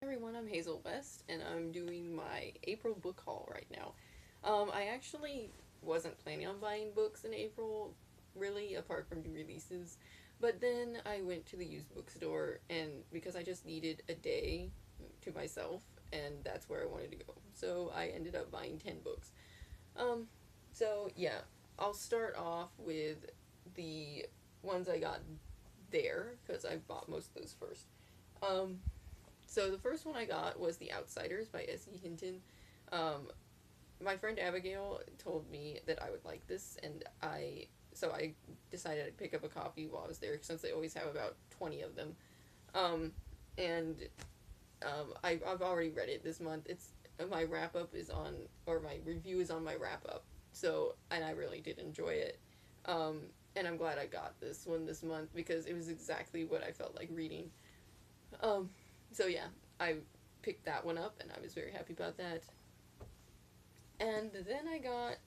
Everyone, I'm Hazel West, and I'm doing my April book haul right now. I actually wasn't planning on buying books in April, really, apart from new releases. But then I went to the used bookstore, and because I just needed a day to myself, and that's where I wanted to go. So I ended up buying 10 books. Um, so yeah, I'll start off with the ones I got there, because I bought most of those first. Um, so the first one I got was The Outsiders by S.E. Hinton. Um, my friend Abigail told me that I would like this, and I decided I'd pick up a copy while I was there since they always have about 20 of them. Um, and I've already read it this month. It's my wrap up is on, or my review is on my wrap up. So, and I really did enjoy it. Um, and I'm glad I got this one this month because it was exactly what I felt like reading. Um, so yeah, I picked that one up and I was very happy about that. And then I got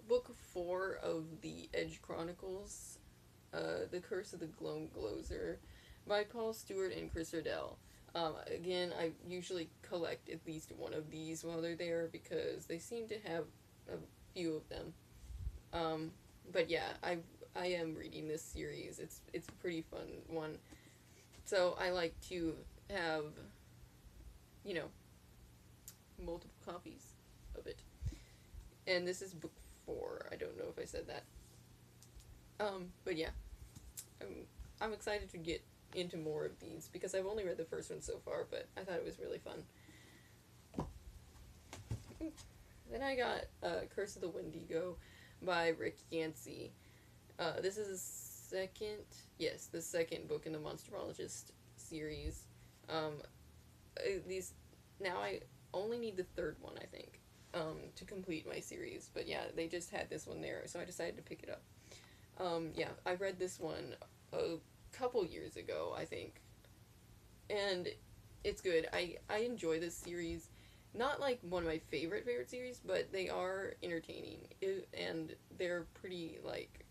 book 4 of the Edge Chronicles, The Curse of the Gloam Glozer, by Paul Stewart and Chris Riddell. Again, I usually collect at least one of these while they're there because they seem to have a few of them. Um, but yeah, I am reading this series. It's a pretty fun one. So I like to have, you know, multiple copies of it. And this is book 4. I don't know if I said that. But yeah, I'm excited to get into more of these because I've only read the first one so far, but I thought it was really fun. Then I got Curse of the Wendigo by Rick Yancey. This is the second book in the Monsterologist series. Um, these now I only need the third one, I think, to complete my series. But yeah, they just had this one there, so I decided to pick it up. Yeah, I read this one a couple years ago, I think, and it's good. I enjoy this series. Not like one of my favorite series, but they are entertaining, and they're pretty like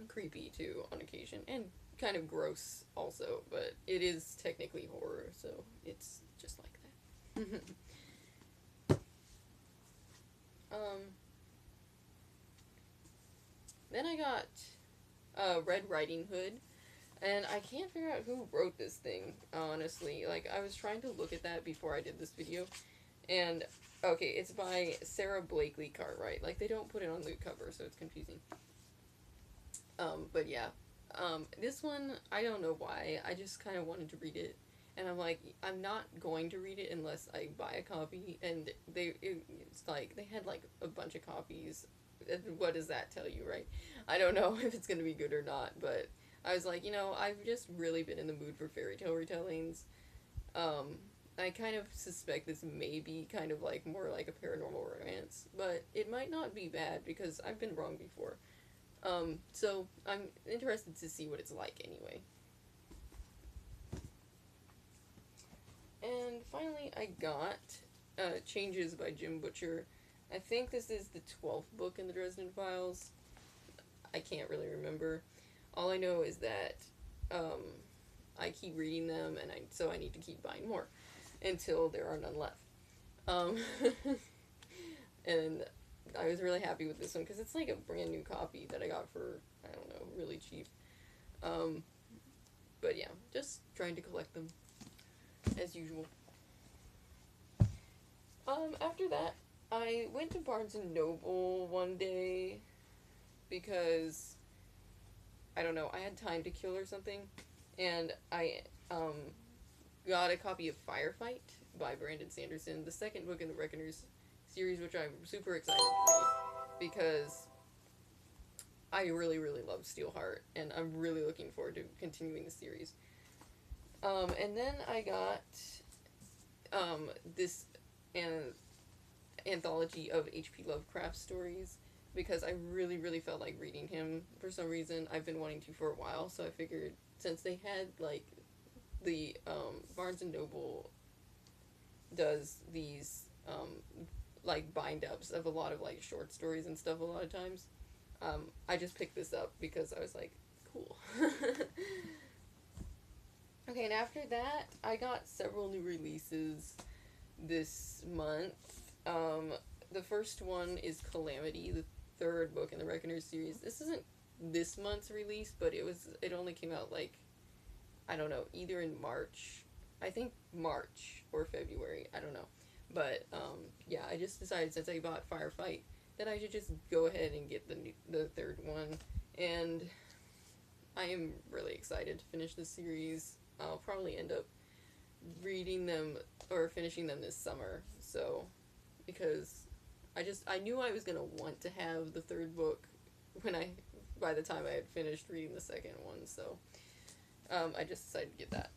creepy too on occasion, and kind of gross also. But it is technically horror, so it's just like that. um, then I got Red Riding Hood, and I can't figure out who wrote this thing, honestly. Like, I was trying to look at that before I did this video, and okay, it's by Sarah Blakely Cartwright. Like, they don't put it on the cover, so it's confusing. But yeah. This one, I don't know why. I just kind of wanted to read it. And I'm like, I'm not going to read it unless I buy a copy. And it's like, they had like a bunch of copies. What does that tell you, right? I don't know if it's going to be good or not, but I was like, I've just really been in the mood for fairy tale retellings. Um, I kind of suspect this may be kind of like more like a paranormal romance, but it might not be bad because I've been wrong before. So I'm interested to see what it's like anyway. And finally, I got Changes by Jim Butcher. I think this is the 12th book in the Dresden Files. I can't really remember. All I know is that um, I keep reading them, and so I need to keep buying more until there are none left. Um, and I was really happy with this one because it's like a brand new copy that I got for, I don't know, really cheap. Um, but yeah, just trying to collect them as usual. After that, I went to Barnes and Noble one day because I don't know, I had time to kill or something, and I got a copy of Firefight by Brandon Sanderson, the second book in the Reckoners series, which I'm super excited to read because I really, really love Steelheart, and I'm really looking forward to continuing the series. And then I got this an anthology of H.P. Lovecraft stories because I really, really felt like reading him for some reason. I've been wanting to for a while, so I figured since they had like the Barnes and Noble does these like bind ups of a lot of like short stories and stuff a lot of times. I just picked this up because I was like, cool. Okay, and after that, I got several new releases this month. Um, the first one is Calamity, the third book in the Reckoner series. This isn't this month's release, but it only came out like, I don't know, either in March. I think March or February. I don't know. But yeah, I just decided since I bought Firefight that I should just go ahead and get the third one. And I am really excited to finish the series. I'll probably end up reading them or finishing them this summer. So, because I knew I was gonna want to have the third book when I by the time I had finished reading the second one. So, I just decided to get that.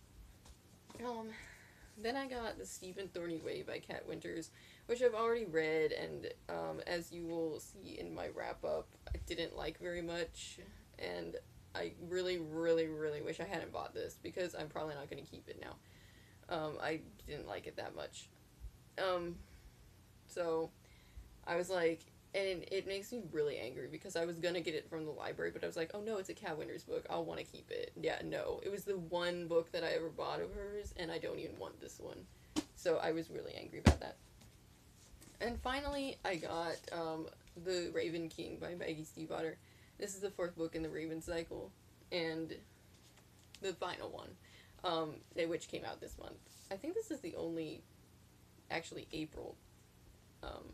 Um, then I got the Stephen Thorny Way by Kat Winters, which I've already read, and as you will see in my wrap up, I didn't like very much, and I really, really, really wish I hadn't bought this because I'm probably not going to keep it now. I didn't like it that much. Um, so I was like, and it makes me really angry because I was gonna get it from the library, but I was like, oh no, it's a Kat Winters book. I'll want to keep it. Yeah, no, it was the one book that I ever bought of hers, and I don't even want this one. So I was really angry about that. And finally, I got The Raven King by Maggie Stiefvater. This is the fourth book in the Raven cycle, and the final one, which came out this month. I think this is the only actually April um,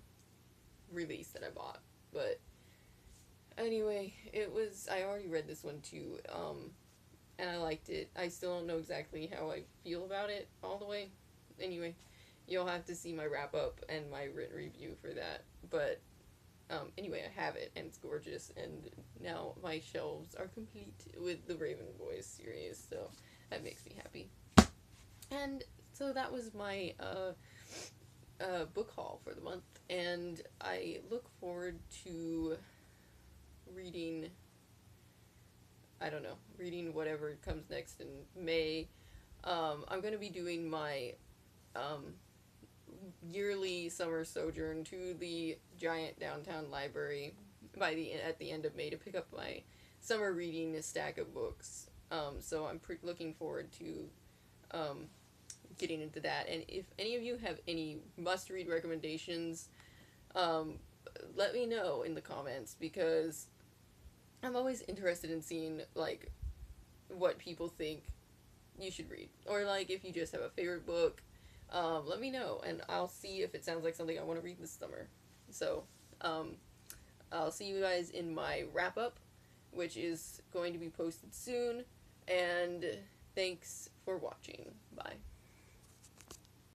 release that I bought. But anyway, I already read this one too, and I liked it. I still don't know exactly how I feel about it all the way. Anyway, you'll have to see my wrap up and my written review for that. But anyway, I have it and it's gorgeous, and now my shelves are complete with the Raven Boys series, so that makes me happy. And so that was my book haul for the month, and I look forward to reading. I don't know, reading whatever comes next in May. I'm going to be doing my um, yearly summer sojourn to the giant downtown library at the end of May to pick up my summer reading stack of books. So I'm looking forward to um, getting into that. And if any of you have any must read recommendations, um, let me know in the comments because I'm always interested in seeing like what people think you should read, or like if you just have a favorite book. Let me know, and I'll see if it sounds like something I want to read this summer. So, um, I'll see you guys in my wrap up, which is going to be posted soon. And thanks for watching. Bye.